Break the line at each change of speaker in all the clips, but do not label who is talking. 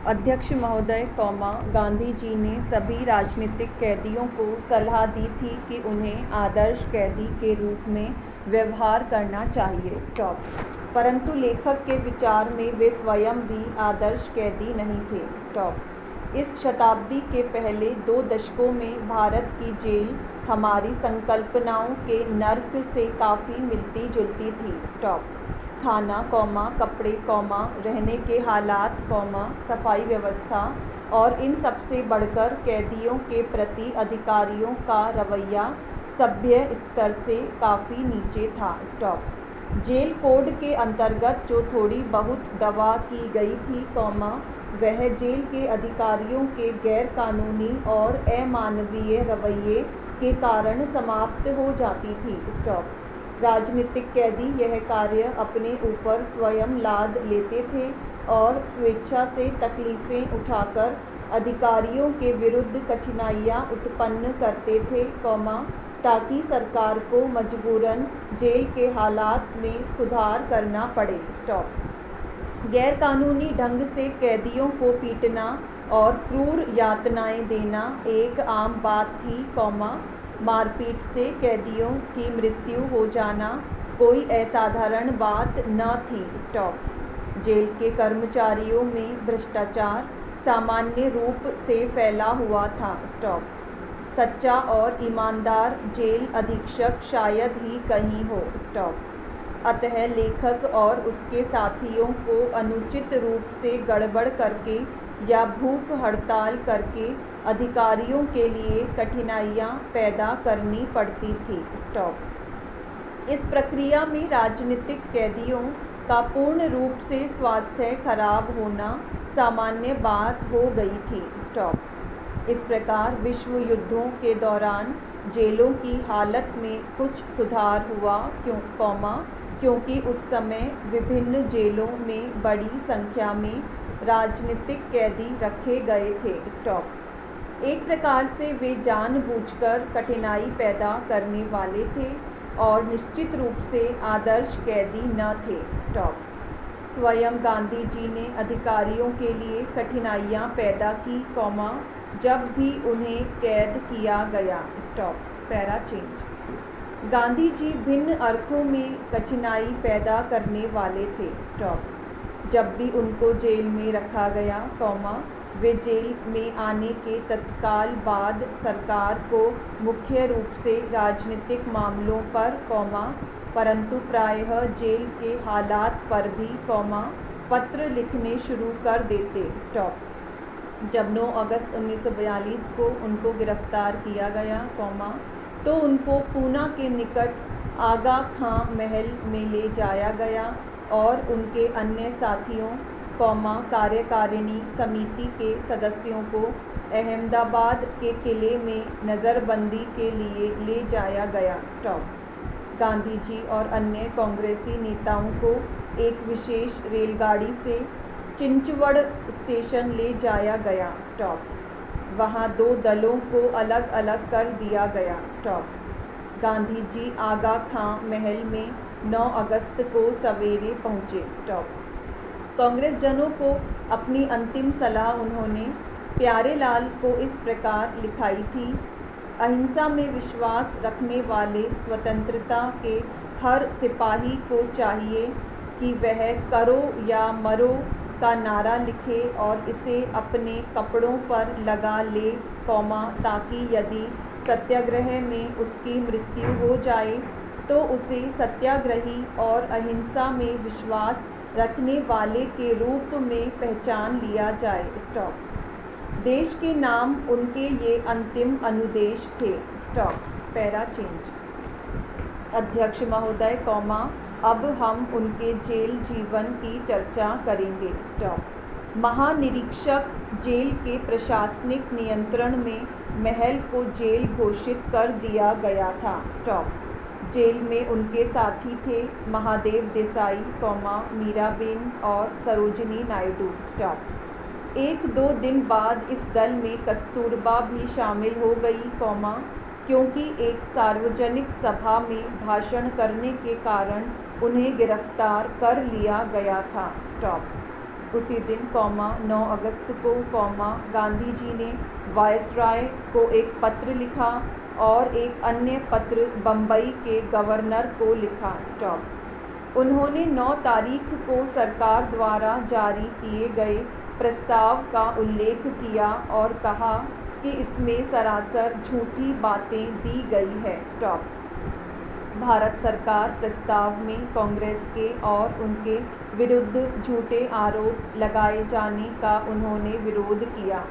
अध्यक्ष महोदय, गांधी जी ने सभी राजनीतिक कैदियों को सलाह दी थी कि उन्हें आदर्श कैदी के रूप में व्यवहार करना चाहिए। परंतु लेखक के विचार में वे स्वयं भी आदर्श कैदी नहीं थे। इस शताब्दी के पहले 2 दशकों में भारत की जेल हमारी संकल्पनाओं के नर्क से काफ़ी मिलती जुलती थी। खाना, कपड़े, रहने के हालात, सफाई व्यवस्था और इन सबसे बढ़कर कैदियों के प्रति अधिकारियों का रवैया सभ्य स्तर से काफ़ी नीचे था। जेल कोड के अंतर्गत जो थोड़ी बहुत दवा की गई थी, वह जेल के अधिकारियों के गैर कानूनी और अमानवीय रवैये के कारण समाप्त हो जाती थी। राजनीतिक कैदी यह कार्य अपने ऊपर स्वयं लाद लेते थे और स्वेच्छा से तकलीफ़ें उठाकर अधिकारियों के विरुद्ध कठिनाइयाँ उत्पन्न करते थे, ताकि सरकार को मजबूरन जेल के हालात में सुधार करना पड़े। गैरकानूनी ढंग से कैदियों को पीटना और क्रूर यातनाएं देना एक आम बात थी, मारपीट से कैदियों की मृत्यु हो जाना कोई असाधारण बात न थी। जेल के कर्मचारियों में भ्रष्टाचार सामान्य रूप से फैला हुआ था। सच्चा और ईमानदार जेल अधीक्षक शायद ही कहीं हो। अतः लेखक और उसके साथियों को अनुचित रूप से गड़बड़ करके या भूख हड़ताल करके अधिकारियों के लिए कठिनाइयाँ पैदा करनी पड़ती थी। इस प्रक्रिया में राजनीतिक कैदियों का पूर्ण रूप से स्वास्थ्य खराब होना सामान्य बात हो गई थी। इस प्रकार विश्व युद्धों के दौरान जेलों की हालत में कुछ सुधार हुआ, क्योंकि उस समय विभिन्न जेलों में बड़ी संख्या में राजनीतिक कैदी रखे गए थे। एक प्रकार से वे जानबूझकर कठिनाई पैदा करने वाले थे और निश्चित रूप से आदर्श कैदी न थे। स्वयं गांधी जी ने अधिकारियों के लिए कठिनाइयाँ पैदा की, जब भी उन्हें कैद किया गया। Para change. गांधी जी भिन्न अर्थों में कठिनाई पैदा करने वाले थे। जब भी उनको जेल में रखा गया, वे जेल में आने के तत्काल बाद सरकार को मुख्य रूप से राजनीतिक मामलों पर, परंतु प्रायः जेल के हालात पर भी, पत्र लिखने शुरू कर देते। जब 9 अगस्त 1942 को उनको गिरफ्तार किया गया, तो उनको पूना के निकट आगा खां महल में ले जाया गया और उनके अन्य साथियों, कार्यकारिणी समिति के सदस्यों को अहमदाबाद के किले में नज़रबंदी के लिए ले जाया गया। गांधी जी और अन्य कांग्रेसी नेताओं को एक विशेष रेलगाड़ी से चिंचवड़ स्टेशन ले जाया गया। वहाँ 2 दलों को अलग अलग कर दिया गया। गांधी जी आगा खां महल में 9 अगस्त को सवेरे पहुँचे। कांग्रेस जनों को अपनी अंतिम सलाह उन्होंने प्यारेलाल को इस प्रकार लिखाई थी: अहिंसा में विश्वास रखने वाले स्वतंत्रता के हर सिपाही को चाहिए कि वह करो या मरो का नारा लिखे और इसे अपने कपड़ों पर लगा ले, ताकि यदि सत्याग्रह में उसकी मृत्यु हो जाए तो उसे सत्याग्रही और अहिंसा में विश्वास रखने वाले के रूप में पहचान लिया जाए। देश के नाम उनके ये अंतिम अनुदेश थे। Para change. अध्यक्ष महोदय, अब हम उनके जेल जीवन की चर्चा करेंगे। महानिरीक्षक जेल के प्रशासनिक नियंत्रण में महल को जेल घोषित कर दिया गया था। जेल में उनके साथी थे महादेव देसाई, मीराबेन और सरोजिनी नायडू। 1-2 दिन बाद इस दल में कस्तूरबा भी शामिल हो गई, क्योंकि एक सार्वजनिक सभा में भाषण करने के कारण उन्हें गिरफ्तार कर लिया गया था। उसी दिन 9 अगस्त को गांधी जी ने वायसराय को एक पत्र लिखा और एक अन्य पत्र बम्बई के गवर्नर को लिखा। उन्होंने 9 तारीख को सरकार द्वारा जारी किए गए प्रस्ताव का उल्लेख किया और कहा कि इसमें सरासर झूठी बातें दी गई है। भारत सरकार प्रस्ताव में कांग्रेस के और उनके विरुद्ध झूठे आरोप लगाए जाने का उन्होंने विरोध किया।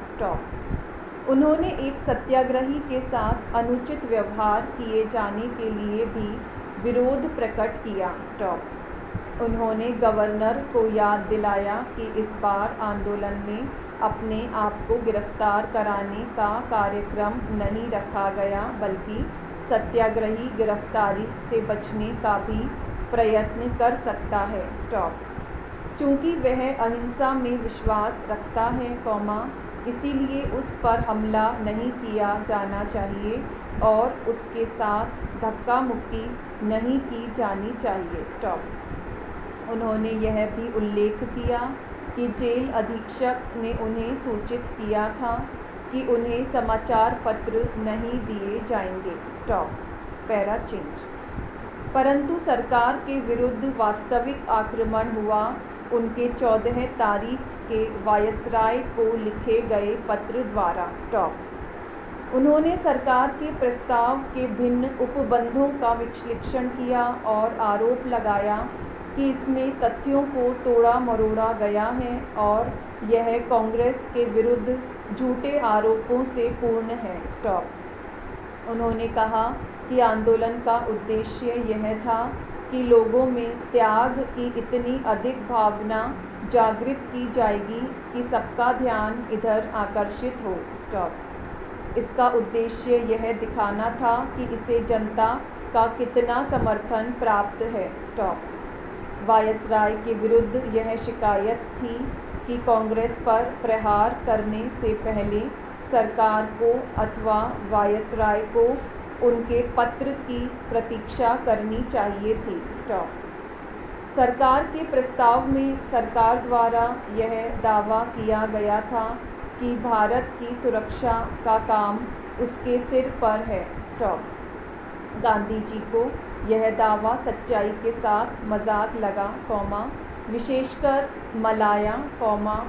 उन्होंने एक सत्याग्रही के साथ अनुचित व्यवहार किए जाने के लिए भी विरोध प्रकट किया। उन्होंने गवर्नर को याद दिलाया कि इस बार आंदोलन में अपने आप को गिरफ्तार कराने का कार्यक्रम नहीं रखा गया, बल्कि सत्याग्रही गिरफ्तारी से बचने का भी प्रयत्न कर सकता है। चूँकि वह अहिंसा में विश्वास रखता है, इसीलिए उस पर हमला नहीं किया जाना चाहिए और उसके साथ धक्का मुक्की नहीं की जानी चाहिए। उन्होंने यह भी उल्लेख किया कि जेल अधीक्षक ने उन्हें सूचित किया था कि उन्हें समाचार पत्र नहीं दिए जाएंगे। Para change. परंतु सरकार के विरुद्ध वास्तविक आक्रमण हुआ उनके 14 तारीख के वायसराय को लिखे गए पत्र द्वारा। उन्होंने सरकार के प्रस्ताव के भिन्न उपबंधों का विश्लेषण किया और आरोप लगाया कि इसमें तथ्यों को तोड़ा मरोड़ा गया है और यह कांग्रेस के विरुद्ध झूठे आरोपों से पूर्ण है। उन्होंने कहा कि आंदोलन का उद्देश्य यह था कि लोगों में त्याग की इतनी अधिक भावना जागृत की जाएगी कि सबका ध्यान इधर आकर्षित हो। इसका उद्देश्य यह दिखाना था कि इसे जनता का कितना समर्थन प्राप्त है। वायसराय के विरुद्ध यह शिकायत थी कि कांग्रेस पर प्रहार करने से पहले सरकार को अथवा वायसराय को उनके पत्र की प्रतीक्षा करनी चाहिए थी। सरकार के प्रस्ताव में सरकार द्वारा यह दावा किया गया था कि भारत की सुरक्षा का काम उसके सिर पर है। गांधी जी को यह दावा सच्चाई के साथ मजाक लगा, विशेषकर मलाया,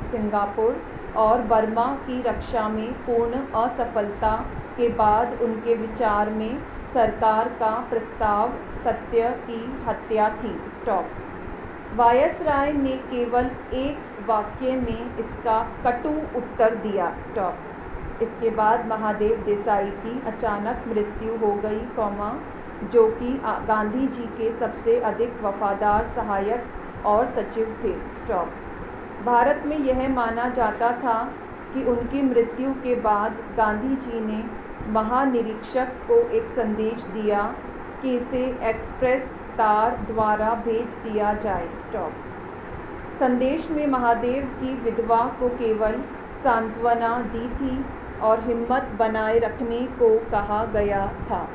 सिंगापुर और बर्मा की रक्षा में पूर्ण असफलता के बाद उनके विचार में सरकार का प्रस्ताव सत्य की हत्या थी। वायसराय ने केवल एक वाक्य में इसका कटु उत्तर दिया। इसके बाद महादेव देसाई की अचानक मृत्यु हो गई, जो कि गांधी जी के सबसे अधिक वफादार सहायक और सचिव थे। भारत में यह माना जाता था कि उनकी मृत्यु के बाद गांधी जी ने महानिरीक्षक को एक संदेश दिया कि इसे एक्सप्रेस तार द्वारा भेज दिया जाए। संदेश में महादेव की विधवा को केवल सांत्वना दी थी और हिम्मत बनाए रखने को कहा गया था।